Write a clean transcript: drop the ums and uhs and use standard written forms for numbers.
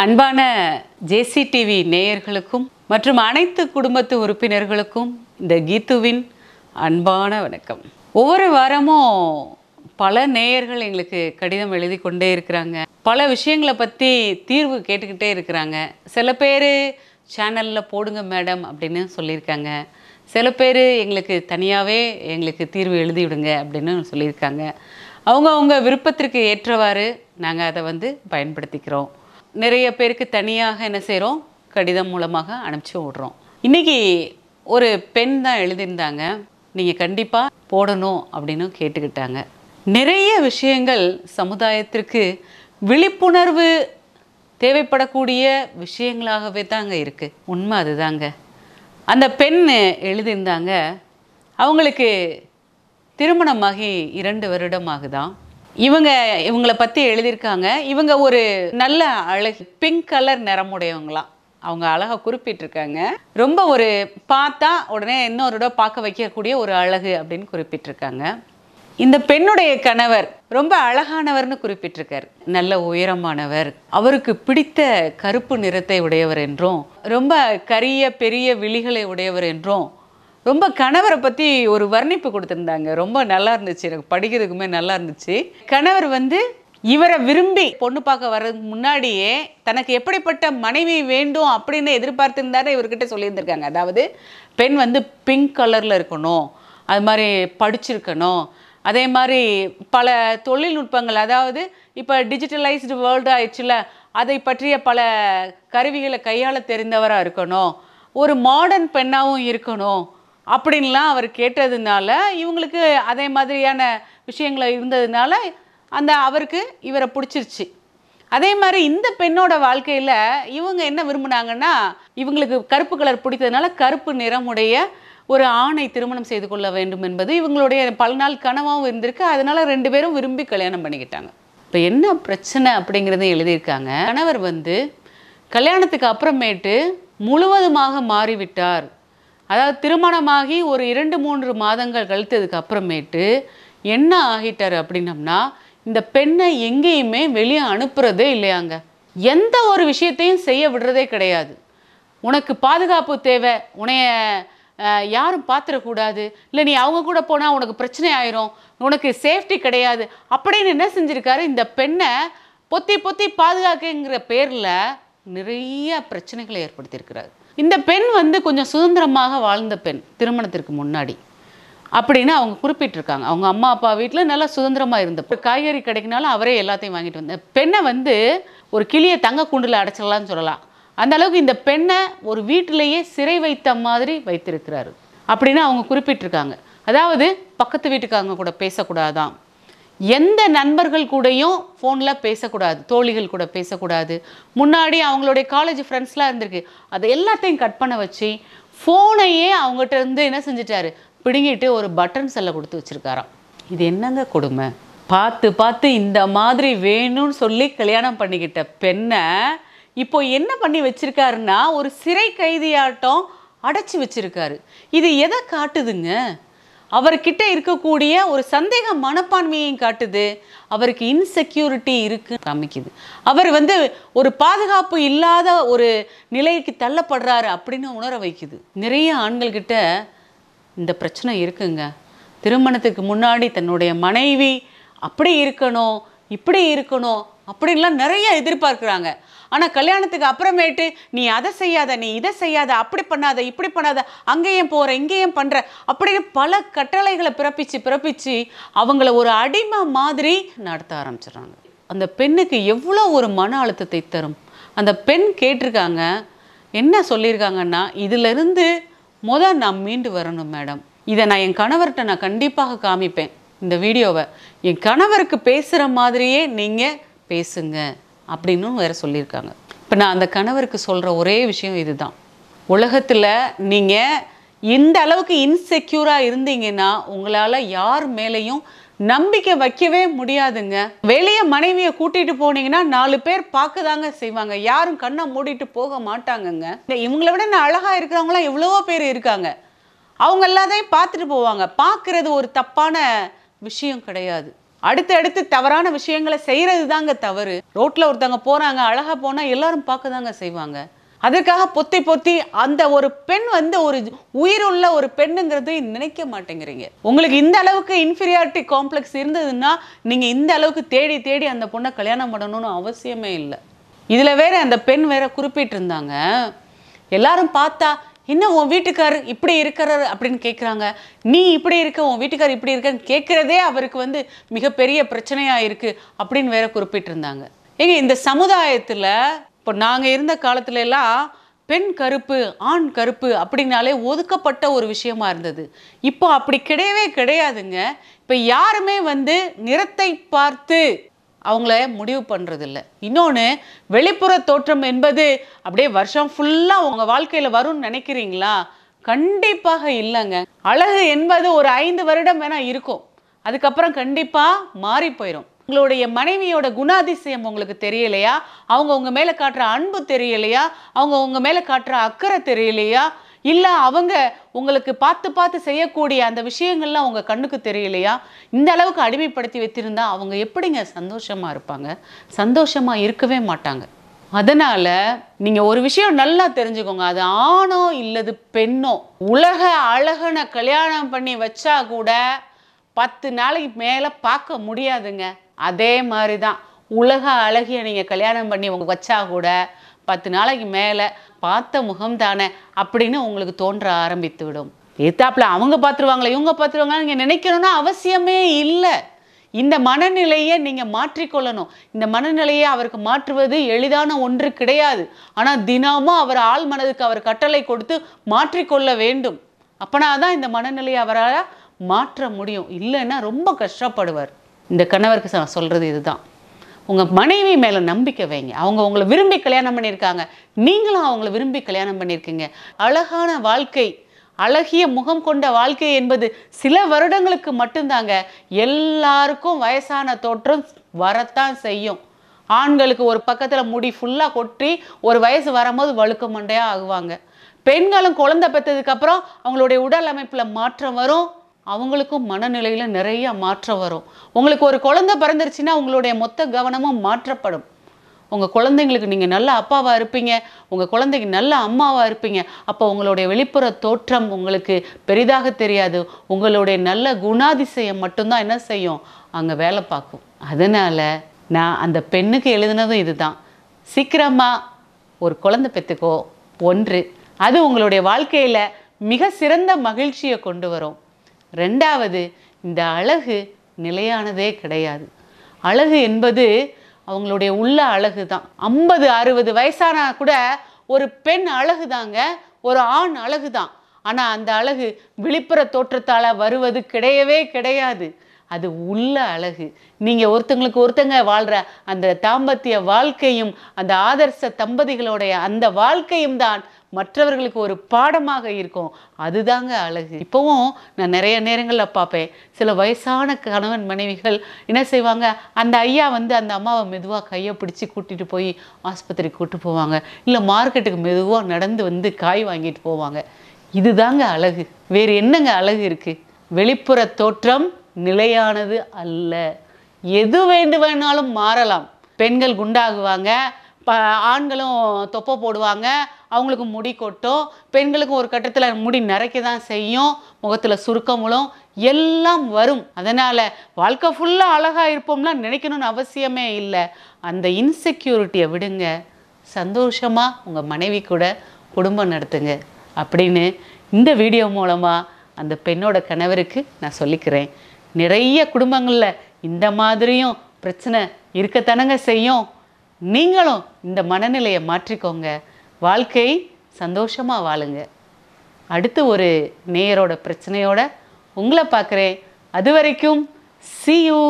அன்பான ஜேசி டிவி நேயர்களுக்கும் மற்றும் அனைத்து குடும்பத்து உறுப்பினர்களுக்கும் இந்த கீத்துவின் அன்பான வணக்கம். ஒவ்வொரு வாரமும் பல நேயர்கள் எங்களுக்கு கடிதம் எழுதி கொண்டே இருக்கிறாங்க. பல விஷயங்களை பற்றி தீர்வு கேட்டுக்கிட்டே இருக்கிறாங்க. சில பேர் சேனலில் போடுங்க மேடம் அப்படின்னு சொல்லியிருக்காங்க. சில பேர் எங்களுக்கு தனியாகவே எங்களுக்கு தீர்வு எழுதி விடுங்க அப்படின்னு சொல்லியிருக்காங்க. அவங்க விருப்பத்திற்கு ஏற்றவாறு நாங்கள் அதை பயன்படுத்திக்கிறோம். நிறைய பேருக்கு தனியாக என்ன செய்கிறோம், கடிதம் மூலமாக அனுப்பிச்சி விட்றோம். இன்றைக்கி ஒரு பெண் தான் எழுதியிருந்தாங்க, நீங்கள் கண்டிப்பாக போடணும் அப்படின்னு கேட்டுக்கிட்டாங்க. நிறைய விஷயங்கள் சமுதாயத்திற்கு விழிப்புணர்வு தேவைப்படக்கூடிய விஷயங்களாகவே தாங்க இருக்குது. உண்மை அதுதாங்க. அந்த பெண் எழுதியிருந்தாங்க, அவங்களுக்கு திருமணமாகி 2 வருடம் ஆகுதான். இவங்களை பற்றி எழுதியிருக்காங்க. இவங்க ஒரு நல்ல அழகு பிங்க் கலர் நிறமுடையவங்களாம். அவங்க அழகாக குறிப்பிட்டிருக்காங்க. ரொம்ப ஒரு பார்த்தா உடனே இன்னொரு பார்க்க வைக்கக்கூடிய ஒரு அழகு அப்படின்னு குறிப்பிட்டிருக்காங்க. இந்த பெண்ணுடைய கணவர் ரொம்ப அழகானவர்னு குறிப்பிட்டிருக்கார். நல்ல உயரமானவர், அவருக்கு பிடித்த கருப்பு நிறத்தை உடையவர் என்றும், ரொம்ப கரிய பெரிய விழிகளை உடையவர் என்றும், ரொம்ப கணவரை பற்றி ஒரு வர்ணிப்பு கொடுத்துருந்தாங்க. ரொம்ப நல்லா இருந்துச்சு, எனக்கு படிக்கிறதுக்குமே நல்லா இருந்துச்சு. கணவர் இவரை விரும்பி பொண்ணு பார்க்க வர்றதுக்கு முன்னாடியே தனக்கு எப்படிப்பட்ட மனைவி வேண்டும் அப்படின்னு எதிர்பார்த்துருந்தாரு இவர்கிட்ட சொல்லியிருந்திருக்காங்க. அதாவது பெண் பிங்க் கலரில் இருக்கணும், அது மாதிரி படிச்சிருக்கணும், அதே மாதிரி பல தொழில்நுட்பங்கள், அதாவது இப்போ டிஜிட்டலைஸ்டு வேர்ல்டு ஆயிடுச்சுல, அதை பற்றிய பல கருவிகளை கையாள தெரிந்தவராக இருக்கணும், ஒரு மாடர்ன் பெண்ணாகவும் இருக்கணும் அப்படின்லாம் அவர் கேட்டதுனால, இவங்களுக்கு அதே மாதிரியான விஷயங்களை இருந்ததுனால அவருக்கு இவரை பிடிச்சிருச்சு. அதே மாதிரி இந்த பெண்ணோட வாழ்க்கையில் இவங்க என்ன விரும்பினாங்கன்னா, இவங்களுக்கு கருப்பு கலர் பிடித்ததுனால கருப்பு நிறமுடைய ஒரு ஆணை திருமணம் செய்து கொள்ள வேண்டும் என்பது இவங்களுடைய பல நாள் கனவாகவும் இருந்திருக்கு. அதனால 2 பேரும் விரும்பி கல்யாணம் பண்ணிக்கிட்டாங்க. இப்போ என்ன பிரச்சனை அப்படிங்கிறதையும் எழுதியிருக்காங்க. கணவர் கல்யாணத்துக்கு அப்புறமேட்டு முழுவதுமாக மாறிவிட்டார். அதாவது திருமணமாகி ஒரு 2-3 மாதங்கள் கழித்ததுக்கு அப்புறமேட்டு என்ன ஆகிட்டார் அப்படின்னம்னா, இந்த பெண்ணை எங்கேயுமே வெளியே அனுப்புறதே இல்லையாங்க. எந்த ஒரு விஷயத்தையும் செய்ய விடுறதே கிடையாது. உனக்கு பாதுகாப்பு தேவை, உன்னைய யாரும் பார்த்துடக்கூடாது, இல்லை நீ அவங்க கூட போனால் உனக்கு பிரச்சனை ஆயிரும், உனக்கு சேஃப்டி கிடையாது அப்படின்னு என்ன செஞ்சுருக்காரு, இந்த பெண்ணை பொத்தி பொத்தி பாதுகாக்குங்கிற பேரில் நிறைய பிரச்சனைகளை ஏற்படுத்தியிருக்கிறார். இந்த பெண் கொஞ்சம் சுதந்திரமாக வாழ்ந்த பெண் திருமணத்திற்கு முன்னாடி அப்படின்னு அவங்க குறிப்பிட்டிருக்காங்க. அவங்க அம்மா அப்பா வீட்டில் நல்லா சுதந்திரமாக இருந்த காய்கறி கிடைக்கினாலும் அவரே எல்லாத்தையும் வாங்கிட்டு வந்த பெண்ணை ஒரு கிளியை தங்க கூண்டில் அடைச்சிடலான்னு சொல்லலாம். அந்த அளவுக்கு இந்த பெண்ணை ஒரு வீட்டிலேயே சிறை வைத்த மாதிரி வைத்திருக்கிறாரு அப்படின்னு அவங்க குறிப்பிட்டிருக்காங்க. அதாவது பக்கத்து வீட்டுக்காரங்க கூட பேசக்கூடாதான், எந்த நண்பர்கள் கூடயும் ஃபோனில் பேசக்கூடாது, தோழிகள் கூட பேசக்கூடாது. முன்னாடி அவங்களுடைய காலேஜ் ஃப்ரெண்ட்ஸ்லாம் இருந்திருக்கு, அதை எல்லாத்தையும் கட் பண்ண வச்சு ஃபோனையே அவங்ககிட்ட என்ன செஞ்சிட்டாரு, பிடுங்கிட்டு ஒரு பட்டன் செல்லை கொடுத்து வச்சுருக்காராம். இது என்னங்க கொடுமை. பார்த்து பார்த்து இந்த மாதிரி வேணும்னு சொல்லி கல்யாணம் பண்ணிக்கிட்ட பெண்ணை இப்போ என்ன பண்ணி வச்சுருக்காருன்னா, ஒரு சிறை கைதியாட்டம் அடைச்சி வச்சுருக்காரு. இது எதை காட்டுதுங்க? அவர்கிட்ட இருக்கக்கூடிய ஒரு சந்தேக மனப்பான்மையையும் காட்டுது, அவருக்கு இன்செக்யூரிட்டி இருக்கு காமிக்குது. அவர் ஒரு பாதுகாப்பு இல்லாத ஒரு நிலைக்கு தள்ளப்படுறாரு அப்படின்னு உணர வைக்குது. நிறைய ஆண்கள்கிட்ட இந்த பிரச்சனை இருக்குங்க. திருமணத்துக்கு முன்னாடி தன்னுடைய மனைவி அப்படி இருக்கணும், இப்படி இருக்கணும் அப்படின்லாம் நிறைய எதிர்பார்க்குறாங்க. ஆனால் கல்யாணத்துக்கு அப்புறமேட்டு நீ அதை செய்யாத, நீ இதை செய்யாத, அப்படி பண்ணாத, இப்படி பண்ணாத, அங்கேயும் போகிற இங்கேயும் பண்ணுற அப்படின்னு பல கட்டளைகளை பிறப்பிச்சு அவங்கள ஒரு அடிமை மாதிரி நடத்த ஆரம்பிச்சிடுறாங்க. அந்த பெண்ணுக்கு எவ்வளோ ஒரு மன அழுத்தத்தை தரும். அந்த பெண் கேட்டிருக்காங்க, என்ன சொல்லியிருக்காங்கன்னா, இதிலிருந்து நான் மீண்டு வரணும் மேடம், இதை நான் என் கணவர்கிட்ட நான் கண்டிப்பாக காமிப்பேன், இந்த வீடியோவை என் கணவருக்கு பேசுகிற மாதிரியே நீங்கள் பேசுங்க அப்படின்னு வேறு சொல்லியிருக்காங்க. இப்போ நான் அந்த கணவருக்கு சொல்கிற ஒரே விஷயம் இதுதான், உலகத்தில் நீங்கள் இந்த அளவுக்கு இன்செக்யூராக இருந்தீங்கன்னா உங்களால் யார் மேலேயும் நம்பிக்கை வைக்கவே முடியாதுங்க. வெளியே மனைவியை கூட்டிகிட்டு போனீங்கன்னா 4 பேர் பார்க்க தாங்க செய்வாங்க, யாரும் கண்ணை மூடிட்டு போக மாட்டாங்கங்க. இவங்களை விட நான் அழகாக இருக்கிறவங்களாம் எவ்வளவோ பேர் இருக்காங்க, அவங்க எல்லாத்தையும் பார்த்துட்டு போவாங்க. பார்க்குறது ஒரு தப்பான விஷயம் கிடையாது. அடுத்து தவறான விஷயங்களை செய்கிறது தாங்க தவறு. ரோட்டில் ஒருத்தவங்க போகிறாங்க, அழகாக போனால் எல்லாரும் பார்க்க தாங்க செய்வாங்க. அதற்காக பொத்தி அந்த ஒரு பெண் வந்து ஒரு உயிருள்ள ஒரு பெண்ணுங்கிறது நினைக்க மாட்டேங்கிறீங்க. உங்களுக்கு இந்த அளவுக்கு இன்ஃபீரியாரிட்டி காம்ப்ளெக்ஸ் இருந்ததுன்னா நீங்கள் இந்த அளவுக்கு தேடி அந்த பொண்ணை கல்யாணம் பண்ணணும்னு அவசியமே இல்லை. இதில் வேற அந்த பெண் வேற குறிப்பிட்டு இருந்தாங்க, எல்லாரும் பார்த்தா இன்னும் உன் வீட்டுக்காரர் இப்படி இருக்கிறாரு அப்படின்னு கேட்குறாங்க, நீ இப்படி இருக்க, உன் வீட்டுக்காரர் இப்படி இருக்கன்னு கேட்குறதே அவருக்கு வந்து மிகப்பெரிய பிரச்சனையாக இருக்குது அப்படின்னு வேற குறிப்பிட்டிருந்தாங்க. ஏங்க இந்த சமுதாயத்தில் இப்போ நாங்கள் இருந்த காலத்துல எல்லாம் பெண் கருப்பு ஆண் கருப்பு அப்படின்னாலே ஒதுக்கப்பட்ட ஒரு விஷயமா இருந்தது. இப்போ அப்படி கிடையவே கிடையாதுங்க. இப்போ யாருமே வந்து நிறத்தை பார்த்து அவங்கள முடிவு பண்ணுறதில்ல. இன்னொன்று, வெளிப்புற தோற்றம் என்பது அப்படியே வருஷம் ஃபுல்லாக உங்கள் வாழ்க்கையில் வரும்னு நினைக்கிறீங்களா? கண்டிப்பாக இல்லைங்க. அழகு என்பது ஒரு 5 வருடம் வேணால் இருக்கும், அதுக்கப்புறம் கண்டிப்பாக மாறி போயிடும். உங்களுடைய மனைவியோட குணாதிசயம் உங்களுக்கு தெரியலையா? அவங்க உங்கள் மேலே காட்டுற அன்பு தெரியலையா? அவங்க உங்கள் மேலே காட்டுற அக்கறை தெரியலையா? இல்லை அவங்க உங்களுக்கு பார்த்து செய்யக்கூடிய அந்த விஷயங்கள்லாம் உங்கள் கண்ணுக்கு தெரியலையா? இந்த அளவுக்கு அடிமைப்படுத்தி வைத்திருந்தா அவங்க எப்படிங்க சந்தோஷமாக இருப்பாங்க? சந்தோஷமாக இருக்கவே மாட்டாங்க. அதனால் நீங்கள் ஒரு விஷயம் நல்லா தெரிஞ்சுக்கோங்க, அது ஆணோ இல்லது பெண்ணோ, உலக அழகனை கல்யாணம் பண்ணி வச்சா கூட 10 நாளைக்கு மேலே பார்க்க முடியாதுங்க. அதே மாதிரி தான் உலக அழகிய நீங்கள் கல்யாணம் பண்ணி வச்சா கூட 10 நாளைக்கு மேலே பார்த்த முகம் தானே அப்படின்னு உங்களுக்கு தோன்ற ஆரம்பித்து விடும். ஏத்தாப்புல அவங்க பார்த்துருவாங்களே இவங்க பார்த்துருவாங்களா நீங்கள் நினைக்கணும்னா அவசியமே இல்லை. இந்த மனநிலையை நீங்கள் மாற்றிக்கொள்ளணும். இந்த மனநிலையை அவருக்கு மாற்றுவது எளிதான ஒன்று கிடையாது. ஆனால் தினமும் அவர் ஆள் மனதுக்கு அவர் கட்டளை கொடுத்து மாற்றிக்கொள்ள வேண்டும். அப்பனா தான் இந்த மனநிலையை அவரால் மாற்ற முடியும். இல்லைன்னா ரொம்ப கஷ்டப்படுவார். இந்த கணவருக்கு நான் சொல்கிறது இதுதான், உங்கள் மனைவி மேலே நம்பிக்கை வைங்க. அவங்க உங்களை விரும்பி கல்யாணம் பண்ணியிருக்காங்க, நீங்களும் அவங்கள விரும்பி கல்யாணம் பண்ணியிருக்கீங்க. அழகான வாழ்க்கை, அழகிய முகம் கொண்ட வாழ்க்கை என்பது சில வருடங்களுக்கு மட்டும்தாங்க. எல்லாருக்கும் வயசான தோற்றம் வரத்தான் செய்யும். ஆண்களுக்கு ஒரு பக்கத்தில் முடி ஃபுல்லாக கொட்டி ஒரு வயசு வரும்போது வழுக்க மண்டையாக ஆகுவாங்க. பெண்களும் குழந்தை பெற்றதுக்கப்புறம் அவங்களுடைய உடல் அமைப்பில் மாற்றம் வரும், அவங்களுக்கும் மனநிலையில் நிறைய மாற்றம் வரும். உங்களுக்கு ஒரு குழந்தை பிறந்துருச்சுன்னா உங்களுடைய மொத்த கவனமும் மாற்றப்படும். உங்கள் குழந்தைங்களுக்கு நீங்கள் நல்ல அப்பாவாக இருப்பீங்க, உங்கள் குழந்தைக்கு நல்ல அம்மாவாக இருப்பீங்க. அப்போ உங்களுடைய வெளிப்புற தோற்றம் உங்களுக்கு பெரிதாக தெரியாது, உங்களுடைய நல்ல குணாதிசயம் மட்டும்தான் என்ன செய்யும், அங்கே வேலை பார்க்கும். அதனால் நான் அந்த பெண்ணுக்கு எழுதுனதும் இதுதான், சீக்கிரமாக ஒரு குழந்தை பெற்றுக்கோ. ஒன்று, அது உங்களுடைய வாழ்க்கையில் மிக சிறந்த மகிழ்ச்சியை கொண்டு வரும். 2வது, இந்த அழகு நிலையானதே கிடையாது. அழகு என்பது அவங்களுடைய உள்ள அழகு தான். 50-60 வயசானா கூட ஒரு பெண் அழகு தாங்க, ஒரு ஆண் அழகு தான். ஆனால் அந்த அழகு வெளிப்புற தோற்றத்தால் வருவது கிடையவே கிடையாது. அது உள்ள அழகு. நீங்கள் ஒருத்தங்களுக்கு ஒருத்தங்க வாழ்கிற அந்த தாம்பத்திய வாழ்க்கையும் அந்த ஆதர்ச தம்பதிகளுடைய அந்த வாழ்க்கையும் தான் மற்றவர்களுக்கு ஒரு பாடமாக இருக்கும். அதுதாங்க அழகு. இப்போவும் நான் நிறைய நேரங்களில் பார்ப்பேன், சில வயசான கணவன் மனைவிகள் என்ன செய்வாங்க, அந்த ஐயா வந்து அந்த அம்மாவை மெதுவாக கையை பிடிச்சி கூட்டிகிட்டு போய் ஆஸ்பத்திரிக்கு கூப்பிட்டு போவாங்க, இல்லை மார்க்கெட்டுக்கு மெதுவாக நடந்து வந்து காய் வாங்கிட்டு போவாங்க. இதுதாங்க அழகு. வேறு என்னங்க அழகு இருக்குது? வெளிப்புற தோற்றம் நிலையானது அல்ல. எது வேண்டுமானாலும் மாறலாம். பெண்கள் குண்டாகுவாங்க, ஆண்களும் தொப்பை போடுவாங்க, அவங்களுக்கு முடி கொட்டும், பெண்களுக்கும் ஒரு கட்டத்தில் முடி நரைக்க தான் செய்யும், முகத்தில் சுருக்கமும் எல்லாம் வரும். அதனால் வாழ்க்கை ஃபுல்லாக அழகாக இருப்போம்லாம் நினைக்கணும்னு அவசியமே இல்லை. அந்த இன்செக்யூரிட்டியை விடுங்க, சந்தோஷமாக உங்கள் மனைவி கூட குடும்பம் நடத்துங்க அப்படின்னு இந்த வீடியோ மூலமாக அந்த பெண்ணோட கணவருக்கு நான் சொல்லிக்கிறேன். நிறைய குடும்பங்களில் இந்த மாதிரியும் பிரச்சனை இருக்கத்தானங்க செய்யும். நீங்களும் இந்த மனநிலையை மாற்றிக்கோங்க, வாழ்க்கை சந்தோஷமாக வாழுங்க. அடுத்து ஒரு நேயரோட பிரச்சனையோட உங்களை பார்க்குறேன். அது வரைக்கும் see you.